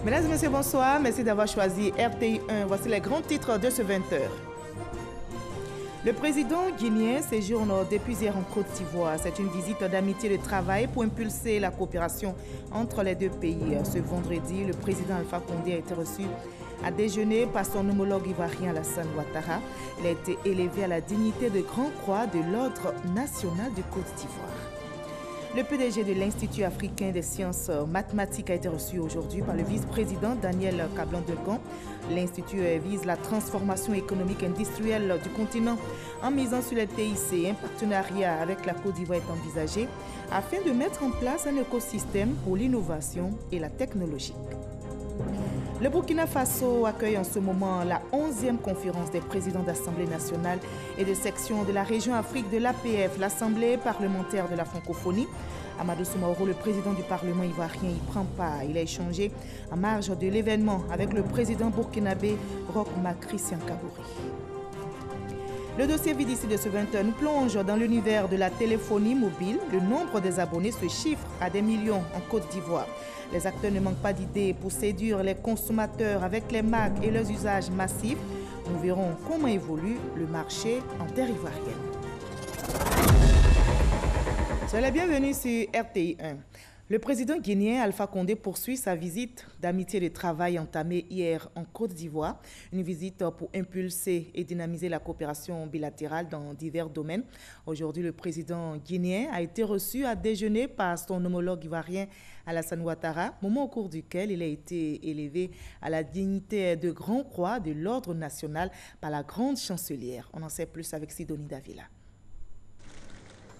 Mesdames et messieurs, bonsoir. Merci d'avoir choisi RTI 1. Voici les grands titres de ce 20h. Le président guinéen séjourne depuis hier en Côte d'Ivoire. C'est une visite d'amitié et de travail pour impulser la coopération entre les deux pays. Ce vendredi, le président Alpha Condé a été reçu à déjeuner par son homologue ivoirien Alassane Ouattara. Il a été élevé à la dignité de Grand Croix de l'Ordre national de Côte d'Ivoire. Le PDG de l'Institut africain des sciences mathématiques a été reçu aujourd'hui par le vice-président Daniel Kablan-Duncan. L'Institut vise la transformation économique et industrielle du continent en misant sur les TIC. Un partenariat avec la Côte d'Ivoire est envisagé afin de mettre en place un écosystème pour l'innovation et la technologie. Le Burkina Faso accueille en ce moment la 11e conférence des présidents d'Assemblée nationale et de section de la région Afrique de l'APF, l'Assemblée parlementaire de la francophonie. Amadou Soumaoro, le président du Parlement ivoirien, y prend part. Il a échangé en marge de l'événement avec le président burkinabé Roch Marc Christian Kabouri. Le dossier VDC de ce 20h nous plonge dans l'univers de la téléphonie mobile. Le nombre des abonnés se chiffre à des millions en Côte d'Ivoire. Les acteurs ne manquent pas d'idées pour séduire les consommateurs avec les marques et leurs usages massifs. Nous verrons comment évolue le marché en terre ivoirienne. Soyez la bienvenue sur RTI 1. Le président guinéen Alpha Condé poursuit sa visite d'amitié et de travail entamée hier en Côte d'Ivoire. Une visite pour impulser et dynamiser la coopération bilatérale dans divers domaines. Aujourd'hui, le président guinéen a été reçu à déjeuner par son homologue ivoirien Alassane Ouattara, moment au cours duquel il a été élevé à la dignité de Grand Croix de l'Ordre national par la grande chancelière. On en sait plus avec Sidonie Davila.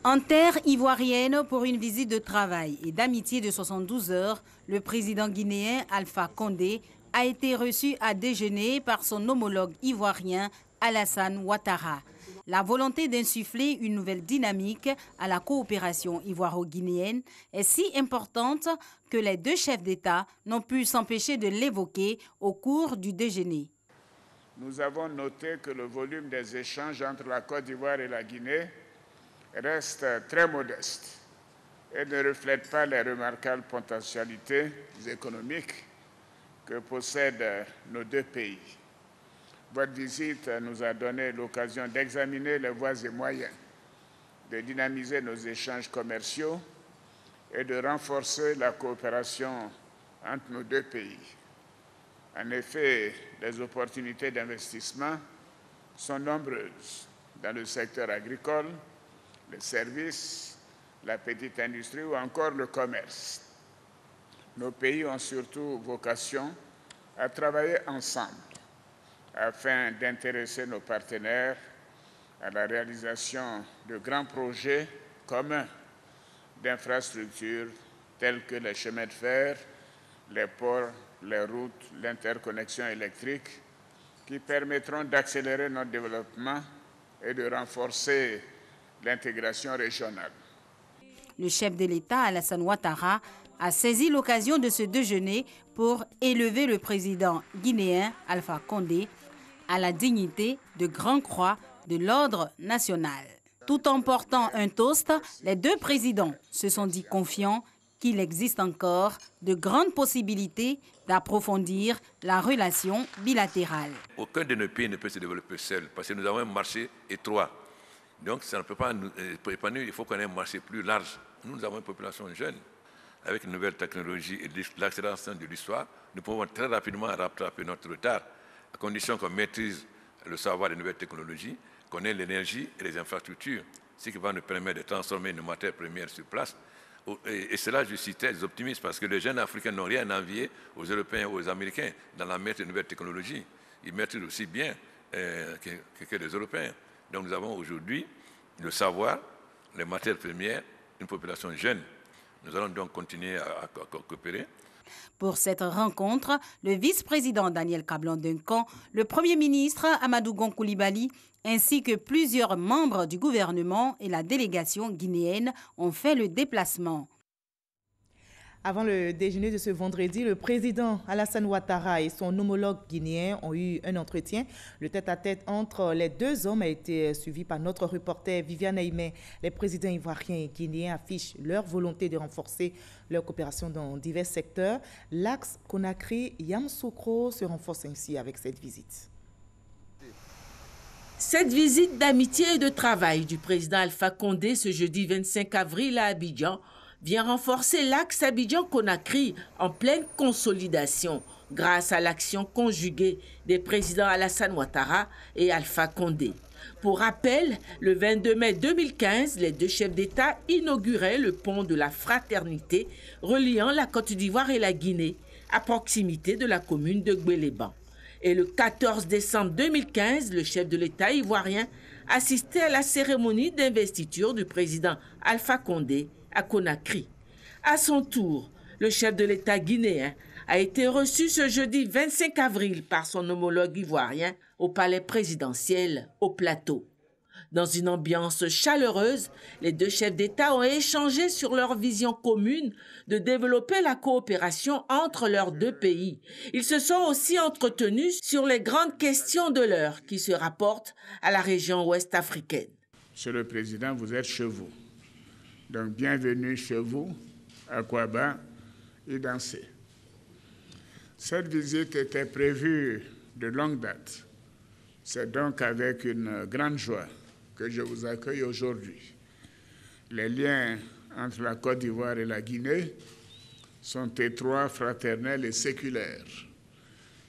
En terre ivoirienne, pour une visite de travail et d'amitié de 72 heures, le président guinéen Alpha Condé a été reçu à déjeuner par son homologue ivoirien Alassane Ouattara. La volonté d'insuffler une nouvelle dynamique à la coopération ivoiro-guinéenne est si importante que les deux chefs d'État n'ont pu s'empêcher de l'évoquer au cours du déjeuner. Nous avons noté que le volume des échanges entre la Côte d'Ivoire et la Guinée reste très modeste et ne reflète pas les remarquables potentialités économiques que possèdent nos deux pays. Votre visite nous a donné l'occasion d'examiner les voies et moyens de dynamiser nos échanges commerciaux et de renforcer la coopération entre nos deux pays. En effet, les opportunités d'investissement sont nombreuses dans le secteur agricole, les services, la petite industrie ou encore le commerce. Nos pays ont surtout vocation à travailler ensemble afin d'intéresser nos partenaires à la réalisation de grands projets communs d'infrastructures tels que les chemins de fer, les ports, les routes, l'interconnexion électrique, qui permettront d'accélérer notre développement et de renforcer l'intégration régionale. Le chef de l'État, Alassane Ouattara, a saisi l'occasion de ce déjeuner pour élever le président guinéen Alpha Condé à la dignité de Grand Croix de l'Ordre national. Tout en portant un toast, les deux présidents se sont dit confiants qu'il existe encore de grandes possibilités d'approfondir la relation bilatérale. Aucun de nos pays ne peut se développer seul parce que nous avons un marché étroit. Donc ça ne peut pas nous épanouir, il faut qu'on ait un marché plus large. Nous avons une population jeune. Avec une nouvelle technologie et l'accélération de l'histoire, nous pouvons très rapidement rattraper notre retard, à condition qu'on maîtrise le savoir des nouvelles technologies, qu'on ait l'énergie et les infrastructures, ce qui va nous permettre de transformer nos matières premières sur place. Et cela, je citais les optimistes, parce que les jeunes Africains n'ont rien à envier aux Européens ou aux Américains dans la maîtrise des nouvelles technologies. Ils maîtrisent aussi bien que les Européens. Donc nous avons aujourd'hui le savoir, les matières premières, une population jeune. Nous allons donc continuer à coopérer. Pour cette rencontre, le vice-président Daniel Kablan-Duncan, le premier ministre Amadou Gon Coulibaly, ainsi que plusieurs membres du gouvernement et la délégation guinéenne ont fait le déplacement. Avant le déjeuner de ce vendredi, le président Alassane Ouattara et son homologue guinéen ont eu un entretien. Le tête-à-tête entre les deux hommes a été suivi par notre reporter Viviane Aimé. Les présidents ivoiriens et guinéens affichent leur volonté de renforcer leur coopération dans divers secteurs. L'axe Conakry-Yamoussoukro se renforce ainsi avec cette visite. Cette visite d'amitié et de travail du président Alpha Condé ce jeudi 25 avril à Abidjan vient renforcer l'axe Abidjan-Conakry en pleine consolidation grâce à l'action conjuguée des présidents Alassane Ouattara et Alpha Condé. Pour rappel, le 22 mai 2015, les deux chefs d'État inauguraient le pont de la Fraternité reliant la Côte d'Ivoire et la Guinée à proximité de la commune de Gbéléban. Et le 14 décembre 2015, le chef de l'État ivoirien assistait à la cérémonie d'investiture du président Alpha Condé à Conakry. À son tour, le chef de l'État guinéen a été reçu ce jeudi 25 avril par son homologue ivoirien au palais présidentiel au Plateau. Dans une ambiance chaleureuse, les deux chefs d'État ont échangé sur leur vision commune de développer la coopération entre leurs deux pays. Ils se sont aussi entretenus sur les grandes questions de l'heure qui se rapportent à la région ouest africaine. Monsieur le Président, vous êtes chez vous. Donc, bienvenue chez vous, à Kouaba, et dansez. Cette visite était prévue de longue date. C'est donc avec une grande joie que je vous accueille aujourd'hui. Les liens entre la Côte d'Ivoire et la Guinée sont étroits, fraternels et séculaires.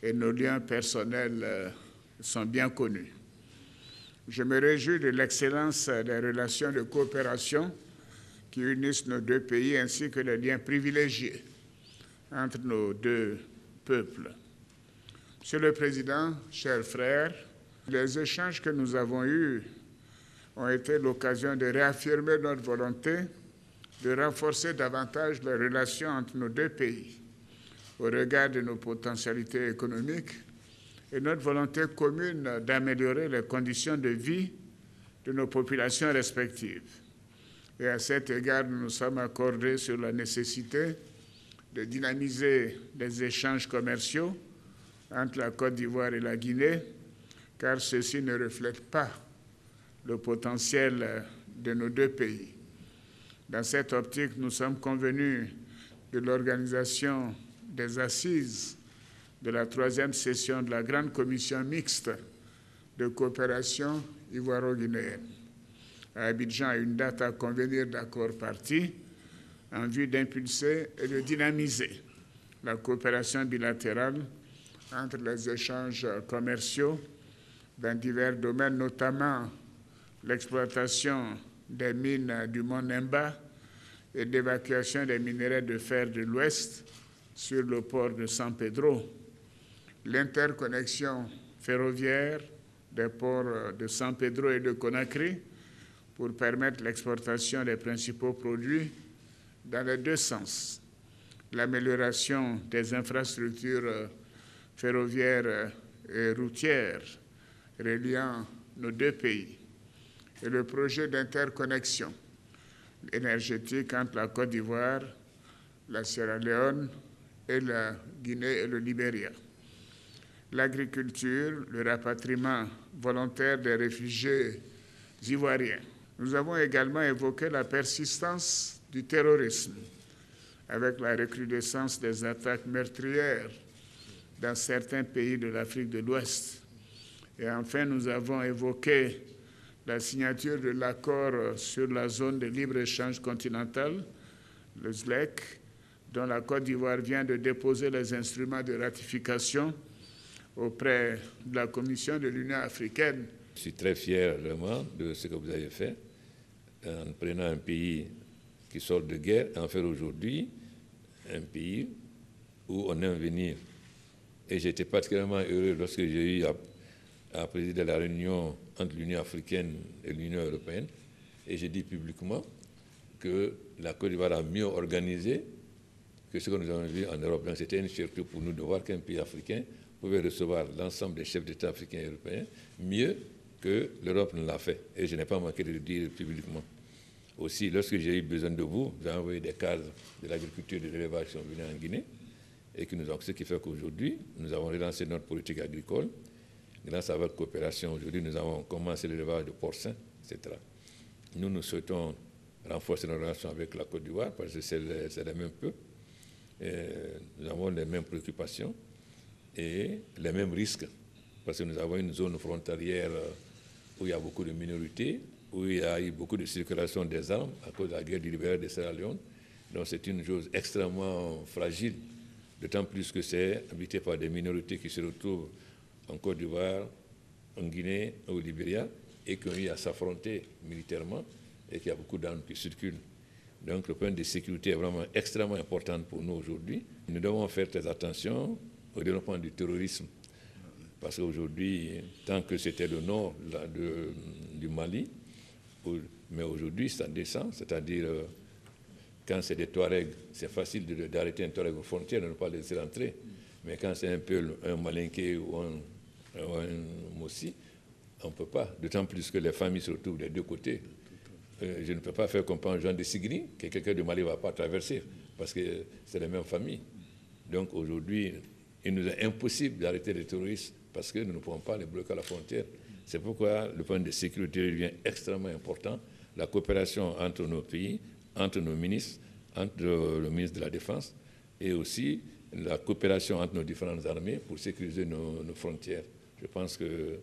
Et nos liens personnels sont bien connus. Je me réjouis de l'excellence des relations de coopération qui unissent nos deux pays, ainsi que les liens privilégiés entre nos deux peuples. Monsieur le Président, chers frères, les échanges que nous avons eus ont été l'occasion de réaffirmer notre volonté de renforcer davantage les relations entre nos deux pays au regard de nos potentialités économiques et notre volonté commune d'améliorer les conditions de vie de nos populations respectives. Et à cet égard, nous nous sommes accordés sur la nécessité de dynamiser les échanges commerciaux entre la Côte d'Ivoire et la Guinée, car ceux-ci ne reflètent pas le potentiel de nos deux pays. Dans cette optique, nous sommes convenus de l'organisation des assises de la 3e session de la Grande Commission mixte de coopération ivoiro-guinéenne. À Abidjan, une date à convenir d'accord partis en vue d'impulser et de dynamiser la coopération bilatérale entre les échanges commerciaux dans divers domaines, notamment l'exploitation des mines du Mont Nemba et d'évacuation des minerais de fer de l'Ouest sur le port de San Pedro, l'interconnexion ferroviaire des ports de San Pedro et de Conakry pour permettre l'exportation des principaux produits dans les deux sens, l'amélioration des infrastructures ferroviaires et routières reliant nos deux pays, et le projet d'interconnexion énergétique entre la Côte d'Ivoire, la Sierra Leone et la Guinée et le Libéria. L'agriculture, le rapatriement volontaire des réfugiés ivoiriens. Nous avons également évoqué la persistance du terrorisme, avec la recrudescence des attaques meurtrières dans certains pays de l'Afrique de l'Ouest. Et enfin, nous avons évoqué la signature de l'accord sur la zone de libre-échange continentale, le ZLEC, dont la Côte d'Ivoire vient de déposer les instruments de ratification auprès de la Commission de l'Union africaine. Je suis très fier vraiment de ce que vous avez fait en prenant un pays qui sort de guerre et en faire aujourd'hui un pays où on aime venir. Et j'étais particulièrement heureux lorsque j'ai eu à présider la réunion entre l'Union africaine et l'Union européenne. Et j'ai dit publiquement que la Côte d'Ivoire a mieux organisé que ce que nous avons vu en Europe. Donc c'était une fierté pour nous de voir qu'un pays africain pouvait recevoir l'ensemble des chefs d'État africains et européens mieux que l'Europe ne l'a fait. Et je n'ai pas manqué de le dire publiquement. Aussi, lorsque j'ai eu besoin de vous, vous avez envoyé des cadres de l'agriculture et de l'élevage qui sont venus en Guinée, et ce qui fait qu'aujourd'hui, nous avons relancé notre politique agricole. Grâce à votre coopération, aujourd'hui, nous avons commencé l'élevage de porcins, etc. Nous souhaitons renforcer nos relations avec la Côte d'Ivoire, parce que c'est les mêmes peuples. Nous avons les mêmes préoccupations et les mêmes risques, parce que nous avons une zone frontalière où il y a beaucoup de minorités, où il y a eu beaucoup de circulation des armes à cause de la guerre du libéral de Sierra Leone. Donc c'est une chose extrêmement fragile, d'autant plus que c'est habité par des minorités qui se retrouvent en Côte d'Ivoire, en Guinée, au Libéria, et qui ont eu à s'affronter militairement, et qu'il y a beaucoup d'armes qui circulent. Donc le point de sécurité est vraiment extrêmement important pour nous aujourd'hui. Nous devons faire très attention au développement du terrorisme, parce qu'aujourd'hui, tant que c'était le nord du Mali, mais aujourd'hui ça descend, c'est-à-dire quand c'est des Touaregs, c'est facile d'arrêter un Touareg aux frontières, de ne pas les laisser rentrer. Mais quand c'est un peu un Malinké ou un Mossi, on ne peut pas, d'autant plus que les familles se retrouvent des deux côtés. Je ne peux pas faire comprendre Jean de Sigri que quelqu'un de Mali ne va pas traverser, parce que c'est les mêmes familles. Donc aujourd'hui, il nous est impossible d'arrêter les terroristes, parce que nous ne pouvons pas les bloquer à la frontière. C'est pourquoi le point de sécurité devient extrêmement important. La coopération entre nos pays, entre nos ministres, entre le ministre de la Défense, et aussi la coopération entre nos différentes armées pour sécuriser nos frontières. Je pense que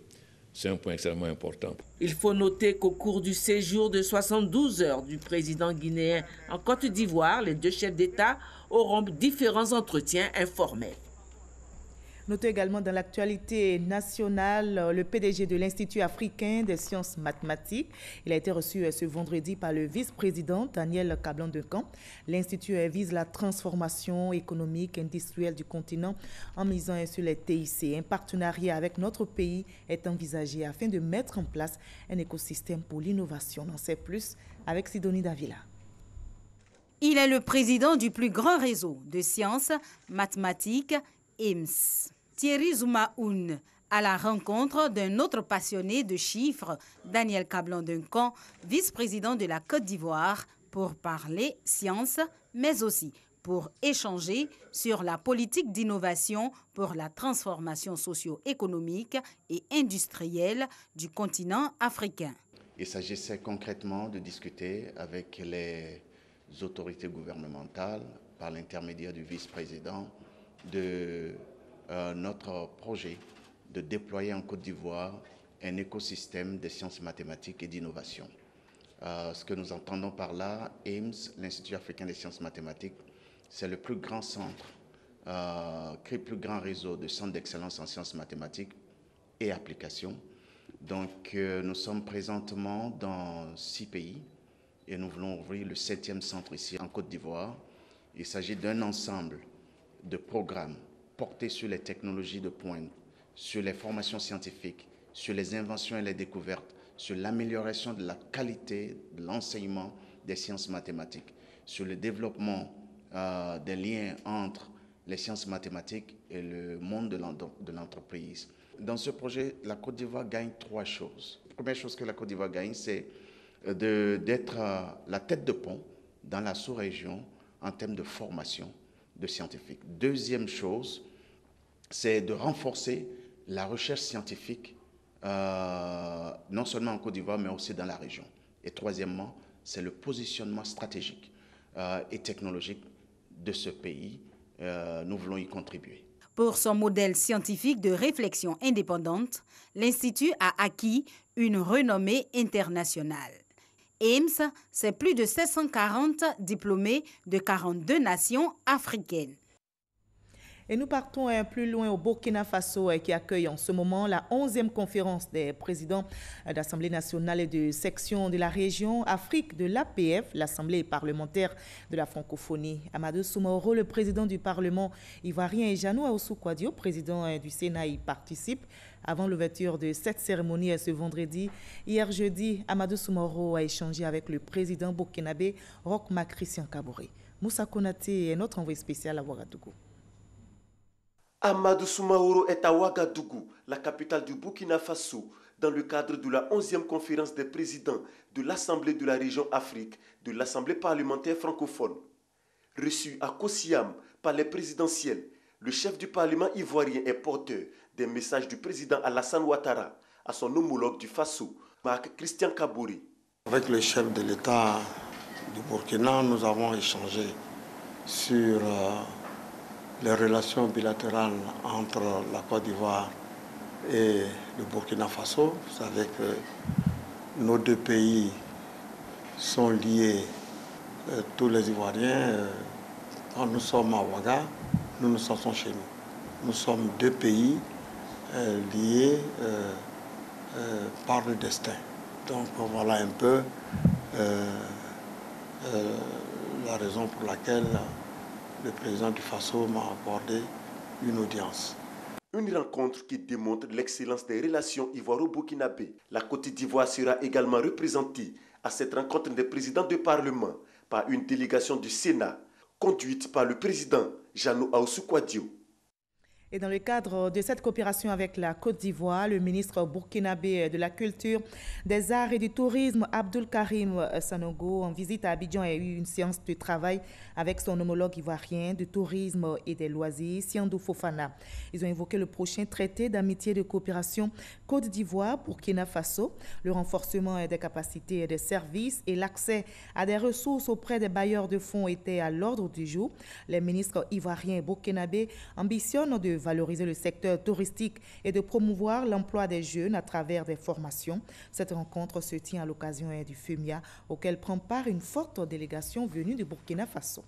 c'est un point extrêmement important. Il faut noter qu'au cours du séjour de 72 heures du président guinéen en Côte d'Ivoire, les deux chefs d'État auront différents entretiens informels. Notez également dans l'actualité nationale le PDG de l'Institut africain des sciences mathématiques. Il a été reçu ce vendredi par le vice-président Daniel Kablan-Duncan. L'Institut vise la transformation économique et industrielle du continent en misant sur les TIC. Un partenariat avec notre pays est envisagé afin de mettre en place un écosystème pour l'innovation. On en sait plus avec Sidonie Davila. Il est le président du plus grand réseau de sciences mathématiques, IMS. Thierry Zoumaoun, à la rencontre d'un autre passionné de chiffres, Daniel Kablan-Duncan, vice-président de la Côte d'Ivoire, pour parler sciences, mais aussi pour échanger sur la politique d'innovation pour la transformation socio-économique et industrielle du continent africain. Il s'agissait concrètement de discuter avec les autorités gouvernementales, par l'intermédiaire du vice-président, de notre projet de déployer en Côte d'Ivoire un écosystème de sciences mathématiques et d'innovation. Ce que nous entendons par là, IMS, l'Institut africain des sciences mathématiques, c'est le plus grand centre, le plus grand réseau de centres d'excellence en sciences mathématiques et applications. Donc nous sommes présentement dans 6 pays et nous voulons ouvrir le 7e centre ici en Côte d'Ivoire. Il s'agit d'un ensemble de programmes portés sur les technologies de pointe, sur les formations scientifiques, sur les inventions et les découvertes, sur l'amélioration de la qualité de l'enseignement des sciences mathématiques, sur le développement des liens entre les sciences mathématiques et le monde de l'entreprise. Dans ce projet, la Côte d'Ivoire gagne 3 choses. La première chose que la Côte d'Ivoire gagne, c'est d'être la tête de pont dans la sous-région en termes de formation de scientifiques. Deuxième chose, c'est de renforcer la recherche scientifique, non seulement en Côte d'Ivoire, mais aussi dans la région. Et troisièmement, c'est le positionnement stratégique et technologique de ce pays. Nous voulons y contribuer. Pour son modèle scientifique de réflexion indépendante, l'Institut a acquis une renommée internationale. IMS, c'est plus de 740 diplômés de 42 nations africaines. Et nous partons plus loin au Burkina Faso qui accueille en ce moment la 11e conférence des présidents d'Assemblée nationale et de section de la région Afrique de l'APF, l'Assemblée parlementaire de la francophonie. Amadou Soumaoro, le président du Parlement ivoirien, et Janou Aoussou Kouadio, président du Sénat, y participent. Avant l'ouverture de cette cérémonie ce vendredi, hier jeudi, Amadou Soumaoro a échangé avec le président burkinabé Roch-Marc Christian Kaboré. Moussa Konaté est notre envoyé spécial à Ouagadougou. Amadou Soumaoro est à Ouagadougou, la capitale du Burkina Faso, dans le cadre de la 11e conférence des présidents de l'Assemblée de la région Afrique, de l'Assemblée parlementaire francophone. Reçu à Kosiam par les présidentielles, le chef du Parlement ivoirien est porteur des messages du président Alassane Ouattara à son homologue du Faso, Marc Christian Kabouri. Avec le chef de l'État du Burkina, nous avons échangé sur les relations bilatérales entre la Côte d'Ivoire et le Burkina Faso. Vous savez que nos deux pays sont liés, tous les Ivoiriens. Quand nous sommes à Ouaga, nous nous sentons chez nous. Nous sommes deux pays liés par le destin. Donc voilà un peu la raison pour laquelle le président du Faso m'a accordé une audience. Une rencontre qui démontre l'excellence des relations ivoiro-burkinabées. La Côte d'Ivoire sera également représentée à cette rencontre des présidents de Parlement par une délégation du Sénat conduite par le président Jeannot Ahoussou-Kouadio. Et dans le cadre de cette coopération avec la Côte d'Ivoire, le ministre burkinabé de la Culture, des Arts et du Tourisme, Abdul Karim Sanogo, en visite à Abidjan, a eu une séance de travail avec son homologue ivoirien du tourisme et des loisirs, Siandou Fofana. Ils ont évoqué le prochain traité d'amitié et de coopération Côte d'Ivoire-Burkina Faso, le renforcement des capacités et des services et l'accès à des ressources auprès des bailleurs de fonds étaient à l'ordre du jour. Les ministres ivoiriens et burkinabés ambitionnent de valoriser le secteur touristique et de promouvoir l'emploi des jeunes à travers des formations. Cette rencontre se tient à l'occasion du FEMIA, auquel prend part une forte délégation venue du Burkina Faso.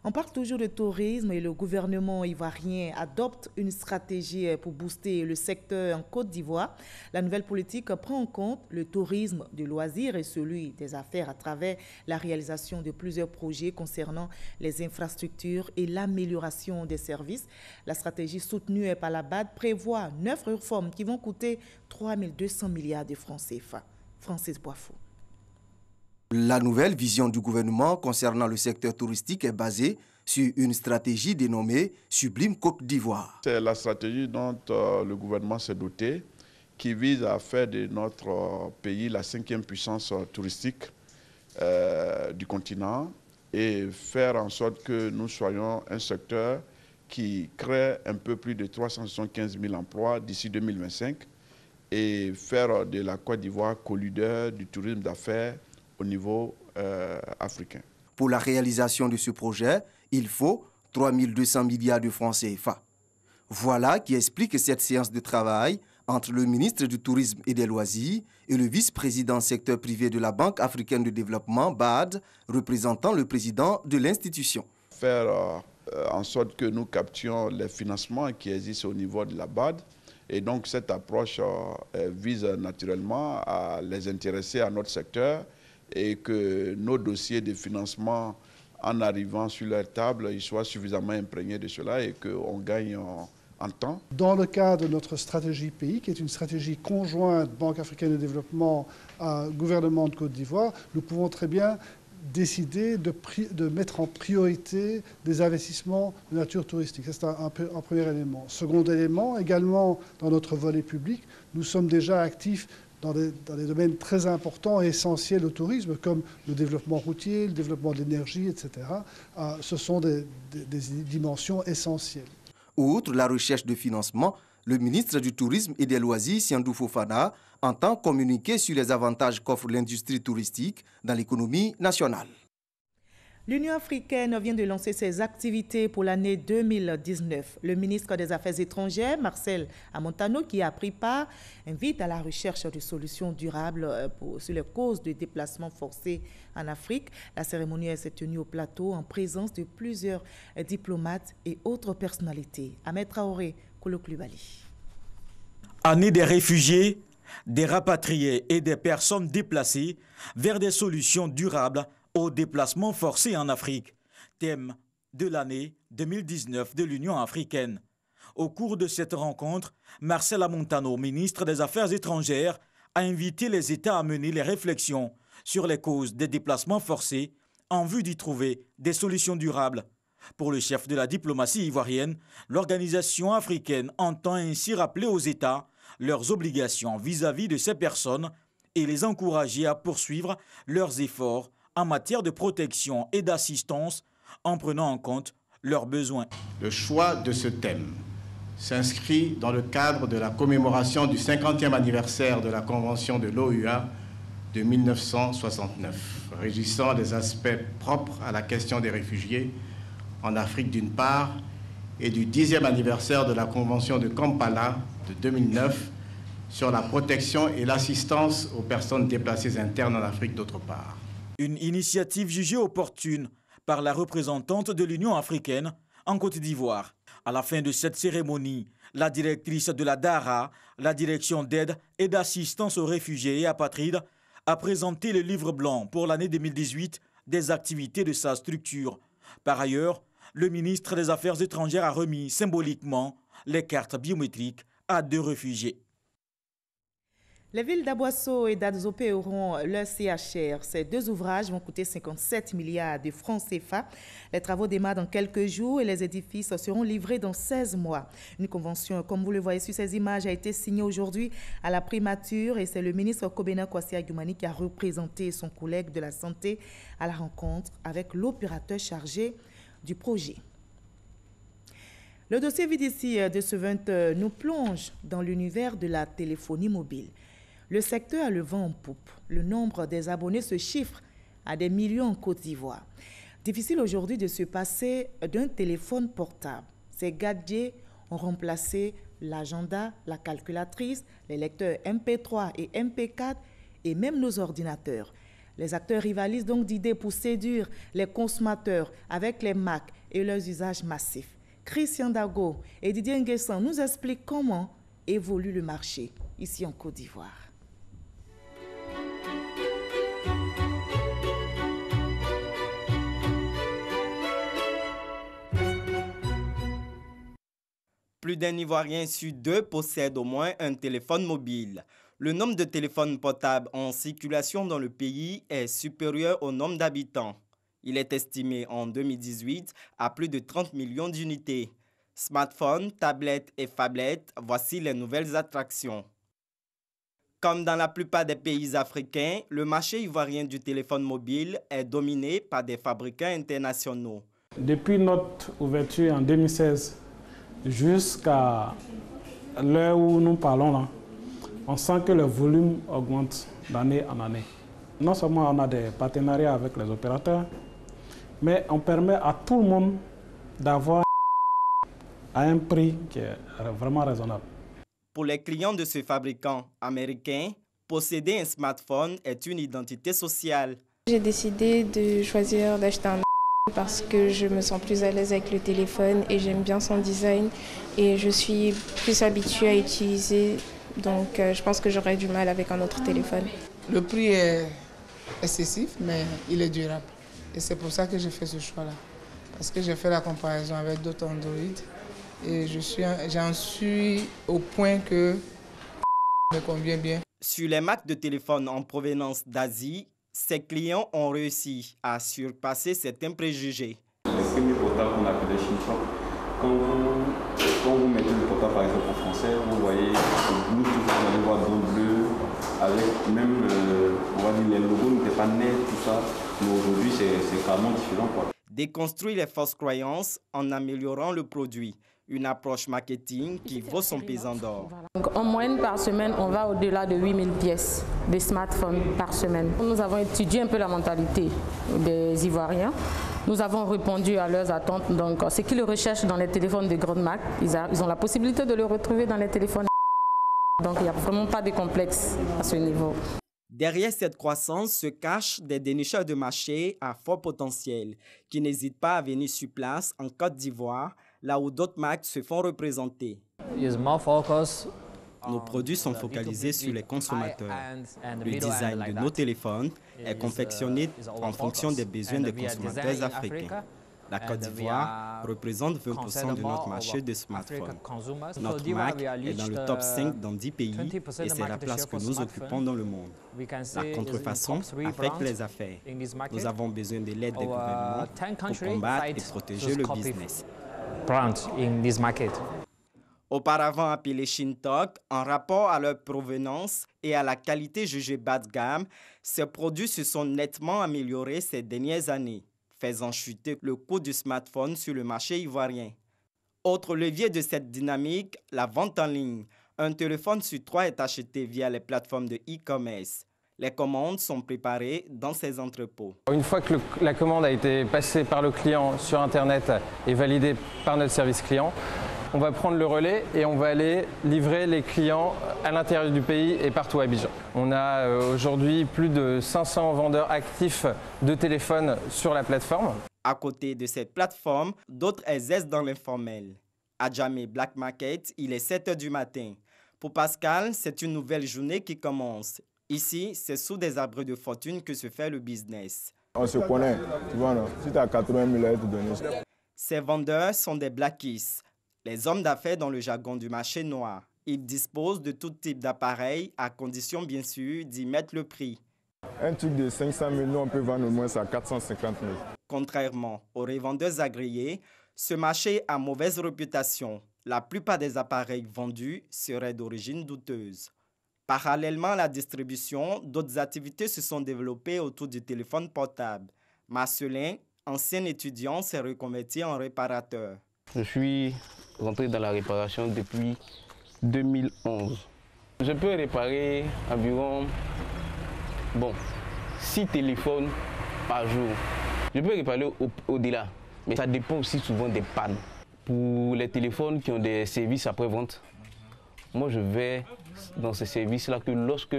On parle toujours de tourisme et le gouvernement ivoirien adopte une stratégie pour booster le secteur en Côte d'Ivoire. La nouvelle politique prend en compte le tourisme de loisirs et celui des affaires à travers la réalisation de plusieurs projets concernant les infrastructures et l'amélioration des services. La stratégie soutenue par la BAD prévoit 9 réformes qui vont coûter 3 200 milliards de francs CFA. Francis Boifou. La nouvelle vision du gouvernement concernant le secteur touristique est basée sur une stratégie dénommée Sublime Côte d'Ivoire. C'est la stratégie dont le gouvernement s'est doté, qui vise à faire de notre pays la 5e puissance touristique du continent et faire en sorte que nous soyons un secteur qui crée un peu plus de 375 000 emplois d'ici 2025 et faire de la Côte d'Ivoire co-leader du tourisme d'affaires au niveau africain. Pour la réalisation de ce projet, il faut 3 200 milliards de francs CFA. Voilà qui explique cette séance de travail entre le ministre du Tourisme et des Loisirs et le vice-président secteur privé de la Banque africaine de développement, BAD, représentant le président de l'institution. Faire en sorte que nous captions les financements qui existent au niveau de la BAD. Et donc cette approche vise naturellement à les intéresser à notre secteur et que nos dossiers de financement, en arrivant sur leur table, ils soient suffisamment imprégnés de cela et qu'on gagne en temps. Dans le cadre de notre stratégie pays, qui est une stratégie conjointe Banque africaine de développement, gouvernement de Côte d'Ivoire, nous pouvons très bien décider de mettre en priorité des investissements de nature touristique. C'est un premier élément. Second élément, également dans notre volet public, nous sommes déjà actifs dans des domaines très importants et essentiels au tourisme, comme le développement routier, le développement de l'énergie, etc. Ce sont des dimensions essentielles. Outre la recherche de financement, le ministre du Tourisme et des Loisirs, Siandou Fofana, entend communiquer sur les avantages qu'offre l'industrie touristique dans l'économie nationale. L'Union africaine vient de lancer ses activités pour l'année 2019. Le ministre des Affaires étrangères, Marcel Amontano, qui a pris part, invite à la recherche de solutions durables sur les causes de déplacements forcés en Afrique. La cérémonie s'est tenue au plateau en présence de plusieurs diplomates et autres personnalités. Ahmed Traoré, Kolo-Klubali. Année des réfugiés, des rapatriés et des personnes déplacées vers des solutions durables aux déplacements forcés en Afrique, thème de l'année 2019 de l'Union africaine. Au cours de cette rencontre, Marcel Amontano, ministre des Affaires étrangères, a invité les États à mener les réflexions sur les causes des déplacements forcés en vue d'y trouver des solutions durables. Pour le chef de la diplomatie ivoirienne, l'organisation africaine entend ainsi rappeler aux États leurs obligations vis-à-vis de ces personnes et les encourager à poursuivre leurs efforts en matière de protection et d'assistance en prenant en compte leurs besoins. Le choix de ce thème s'inscrit dans le cadre de la commémoration du 50e anniversaire de la Convention de l'OUA de 1969, régissant les aspects propres à la question des réfugiés en Afrique d'une part, et du 10e anniversaire de la Convention de Kampala de 2009 sur la protection et l'assistance aux personnes déplacées internes en Afrique d'autre part. Une initiative jugée opportune par la représentante de l'Union africaine en Côte d'Ivoire. À la fin de cette cérémonie, la directrice de la DARA, la Direction d'aide et d'assistance aux réfugiés et apatrides, a présenté le livre blanc pour l'année 2018 des activités de sa structure. Par ailleurs, le ministre des Affaires étrangères a remis symboliquement les cartes biométriques à 2 réfugiés. Les villes d'Aboisseau et d'Adzopé auront leur CHR. Ces 2 ouvrages vont coûter 57 milliards de francs CFA. Les travaux démarrent dans quelques jours et les édifices seront livrés dans 16 mois. Une convention, comme vous le voyez sur ces images, a été signée aujourd'hui à la primature et c'est le ministre Kobena Kwasi Agumani qui a représenté son collègue de la Santé à la rencontre avec l'opérateur chargé du projet. Le dossier VDC de ce 20 nous plonge dans l'univers de la téléphonie mobile. Le secteur a le vent en poupe. Le nombre des abonnés se chiffre à des millions en Côte d'Ivoire. Difficile aujourd'hui de se passer d'un téléphone portable. Ces gadgets ont remplacé l'agenda, la calculatrice, les lecteurs MP3 et MP4 et même nos ordinateurs. Les acteurs rivalisent donc d'idées pour séduire les consommateurs avec les Mac et leurs usages massifs. Christian Dago et Didier Nguessan nous expliquent comment évolue le marché ici en Côte d'Ivoire. Plus d'un Ivoirien sur 2 possède au moins un téléphone mobile. Le nombre de téléphones portables en circulation dans le pays est supérieur au nombre d'habitants. Il est estimé en 2018 à plus de 30 millions d'unités. Smartphones, tablettes et phablettes, voici les nouvelles attractions. Comme dans la plupart des pays africains, le marché ivoirien du téléphone mobile est dominé par des fabricants internationaux. Depuis notre ouverture en 2016, jusqu'à l'heure où nous parlons là, on sent que le volume augmente d'année en année. Non seulement on a des partenariats avec les opérateurs, mais on permet à tout le monde d'avoir à un prix qui est vraiment raisonnable. Pour les clients de ce fabricant américain, posséder un smartphone est une identité sociale. J'ai décidé de choisir d'acheter un parce que je me sens plus à l'aise avec le téléphone et j'aime bien son design et je suis plus habituée à utiliser, donc je pense que j'aurais du mal avec un autre téléphone. Le prix est excessif mais il est durable et c'est pour ça que j'ai fait ce choix-là. Parce que j'ai fait la comparaison avec d'autres Android et j'en suis au point que me convient bien. Sur les marques de téléphone en provenance d'Asie, ses clients ont réussi à surpasser certains préjugés. Les premiers portables qu'on appelait Shinfang, quand vous mettez le portable par exemple en français, vous voyez Bluetooth, vous allez voir don bleu, avec même on va dire les logos n'étaient pas nets, tout ça. Mais aujourd'hui c'est carrément différent, quoi. Déconstruire les fausses croyances en améliorant le produit. Une approche marketing qui vaut son pesant d'or. En moyenne par semaine, on va au-delà de 8000 pièces de smartphones par semaine. Nous avons étudié un peu la mentalité des Ivoiriens. Nous avons répondu à leurs attentes. Donc, ce qu'ils recherchent dans les téléphones de grandes marques, ils ont la possibilité de le retrouver dans les téléphones. Donc, il n'y a vraiment pas de complexe à ce niveau. Derrière cette croissance se cachent des dénicheurs de marché à fort potentiel qui n'hésitent pas à venir sur place en Côte d'Ivoire, là où d'autres marques se font représenter. Nos produits sont focalisés sur les consommateurs. Le design de nos téléphones est confectionné en fonction des besoins des consommateurs africains. La Côte d'Ivoire représente 20% de notre marché de smartphones. Notre marque est dans le top 5 dans 10 pays et c'est la place que nous occupons dans le monde. La contrefaçon affecte les affaires. Nous avons besoin de l'aide des gouvernements pour combattre et protéger le business. Auparavant appelés Shintok, en rapport à leur provenance et à la qualité jugée bas de gamme, ces produits se sont nettement améliorés ces dernières années, faisant chuter le coût du smartphone sur le marché ivoirien. Autre levier de cette dynamique, la vente en ligne. Un téléphone sur 3 est acheté via les plateformes de e-commerce. Les commandes sont préparées dans ces entrepôts. Une fois que la commande a été passée par le client sur Internet et validée par notre service client, on va prendre le relais et on va aller livrer les clients à l'intérieur du pays et partout à Abidjan. On a aujourd'hui plus de 500 vendeurs actifs de téléphones sur la plateforme. À côté de cette plateforme, d'autres exercent dans l'informel. À Djamé Black Market, il est 7 h du matin. Pour Pascal, c'est une nouvelle journée qui commence. Ici, c'est sous des arbres de fortune que se fait le business. On se connaît, tu vois, non? Si tu as 80 000 à te donner. Ces vendeurs sont des blackies, les hommes d'affaires dans le jargon du marché noir. Ils disposent de tout type d'appareils, à condition bien sûr d'y mettre le prix. Un truc de 500 000, nous on peut vendre au moins à 450 000. Contrairement aux revendeurs agréés, ce marché a mauvaise réputation. La plupart des appareils vendus seraient d'origine douteuse. Parallèlement à la distribution, d'autres activités se sont développées autour du téléphone portable. Marcelin, ancien étudiant, s'est reconverti en réparateur. Je suis rentré dans la réparation depuis 2011. Je peux réparer environ 6 téléphones par jour. Je peux réparer au-delà, mais ça dépend aussi souvent des pannes. Pour les téléphones qui ont des services après-vente, moi je vais dans ces services-là que lorsque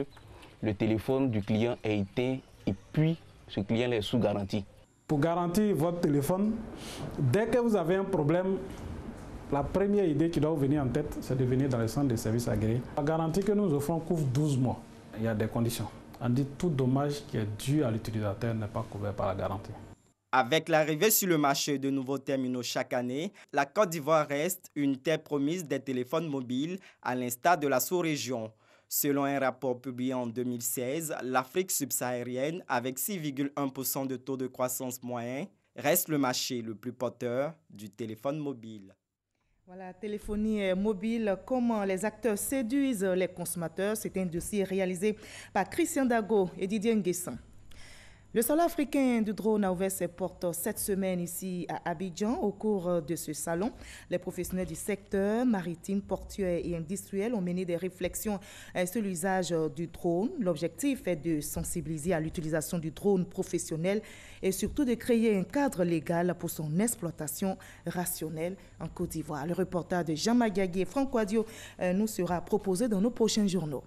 le téléphone du client est éteint et puis ce client est sous garantie. Pour garantir votre téléphone, dès que vous avez un problème, la première idée qui doit vous venir en tête, c'est de venir dans le centre de services agréés. La garantie que nous offrons couvre 12 mois. Il y a des conditions. On dit tout dommage qui est dû à l'utilisateur n'est pas couvert par la garantie. Avec l'arrivée sur le marché de nouveaux terminaux chaque année, la Côte d'Ivoire reste une terre promise des téléphones mobiles, à l'instar de la sous-région. Selon un rapport publié en 2016, l'Afrique subsaharienne, avec 6,1% de taux de croissance moyen, reste le marché le plus porteur du téléphone mobile. Voilà, téléphonie mobile, comment les acteurs séduisent les consommateurs. C'est un dossier réalisé par Christian Dago et Didier Nguessan. Le salon africain du drone a ouvert ses portes cette semaine ici à Abidjan. Au cours de ce salon, les professionnels du secteur maritime, portuaire et industriel ont mené des réflexions sur l'usage du drone. L'objectif est de sensibiliser à l'utilisation du drone professionnel et surtout de créer un cadre légal pour son exploitation rationnelle en Côte d'Ivoire. Le reportage de Jean Magagui et Franck Wadio nous sera proposé dans nos prochains journaux.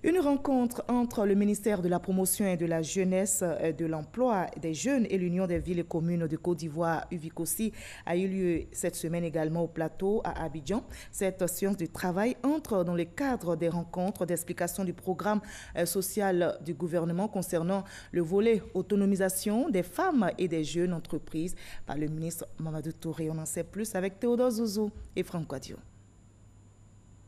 Une rencontre entre le ministère de la Promotion et de la Jeunesse, de l'Emploi des Jeunes et l'Union des villes et communes de Côte d'Ivoire, UVICOSI, a eu lieu cette semaine également au plateau à Abidjan. Cette séance de travail entre dans le cadre des rencontres d'explication du programme social du gouvernement concernant le volet autonomisation des femmes et des jeunes entreprises par le ministre Mamadou Touré. On en sait plus avec Théodore Zouzou et Franck Wadio.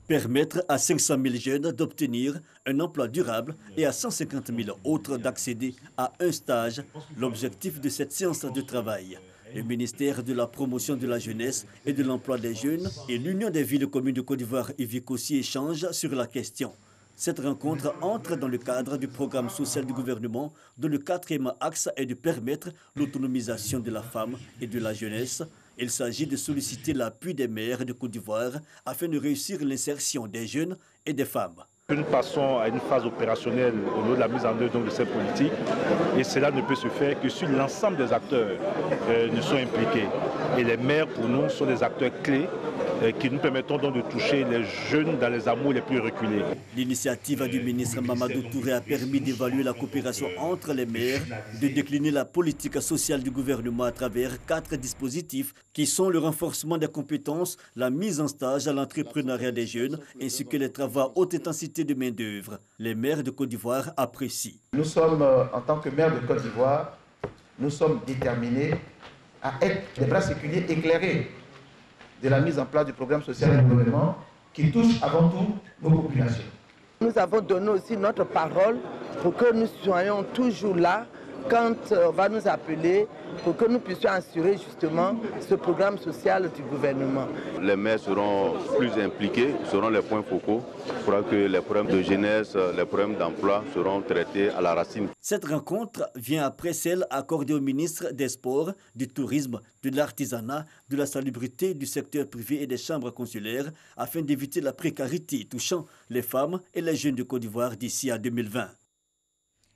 Permettre à 500 000 jeunes d'obtenir un emploi durable et à 150 000 autres d'accéder à un stage, l'objectif de cette séance de travail. Le ministère de la Promotion de la Jeunesse et de l'Emploi des Jeunes et l'Union des villes et communes de Côte d'Ivoire UVICOSI échangent sur la question. Cette rencontre entre dans le cadre du programme social du gouvernement dont le 4e axe est de permettre l'autonomisation de la femme et de la jeunesse. Il s'agit de solliciter l'appui des maires de Côte d'Ivoire afin de réussir l'insertion des jeunes et des femmes. Nous passons à une phase opérationnelle au niveau de la mise en œuvre de cette politique et cela ne peut se faire que si l'ensemble des acteurs ne sont impliqués. Et les maires, pour nous, sont des acteurs clés qui nous permettront donc de toucher les jeunes dans les hameaux les plus reculés. L'initiative du ministre Mamadou Touré a permis d'évaluer la coopération entre les maires, de décliner la politique sociale du gouvernement à travers 4 dispositifs qui sont le renforcement des compétences, la mise en stage à l'entrepreneuriat des jeunes ainsi que les travaux à haute intensité de main-d'œuvre. Les maires de Côte d'Ivoire apprécient. Nous sommes, en tant que maires de Côte d'Ivoire, nous sommes déterminés à être des bras séculiers éclairés de la mise en place du programme social du gouvernement qui touche avant tout nos populations. Nous avons donné aussi notre parole pour que nous soyons toujours là quand on va nous appeler pour que nous puissions assurer justement ce programme social du gouvernement. Les maires seront plus impliqués, seront les points focaux pour que les problèmes de jeunesse, les problèmes d'emploi seront traités à la racine. Cette rencontre vient après celle accordée au ministre des Sports, du Tourisme, de l'Artisanat, de la Salubrité, du secteur privé et des chambres consulaires afin d'éviter la précarité touchant les femmes et les jeunes de Côte d'Ivoire d'ici à 2020.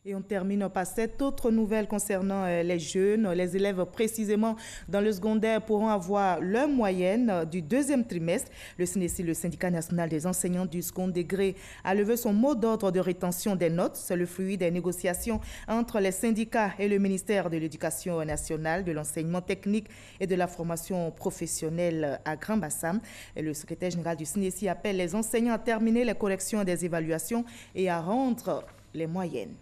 Et on termine par cette autre nouvelle concernant les jeunes. Les élèves précisément dans le secondaire pourront avoir leur moyenne du deuxième trimestre. Le SNESI, le syndicat national des enseignants du second degré, a levé son mot d'ordre de rétention des notes. C'est le fruit des négociations entre les syndicats et le ministère de l'Éducation nationale, de l'enseignement technique et de la formation professionnelle à Grand-Bassam. Le secrétaire général du SNESI appelle les enseignants à terminer les corrections des évaluations et à rendre les moyennes.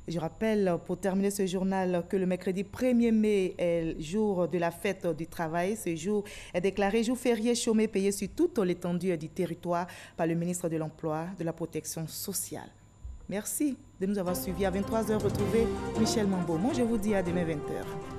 Je rappelle, pour terminer ce journal, que le mercredi 1er mai est le jour de la fête du travail. Ce jour est déclaré jour férié chômé payé sur toute l'étendue du territoire par le ministre de l'Emploi, de la Protection sociale. Merci de nous avoir suivis. À 23h, retrouvez Michel Mambo. Moi, je vous dis à demain 20h.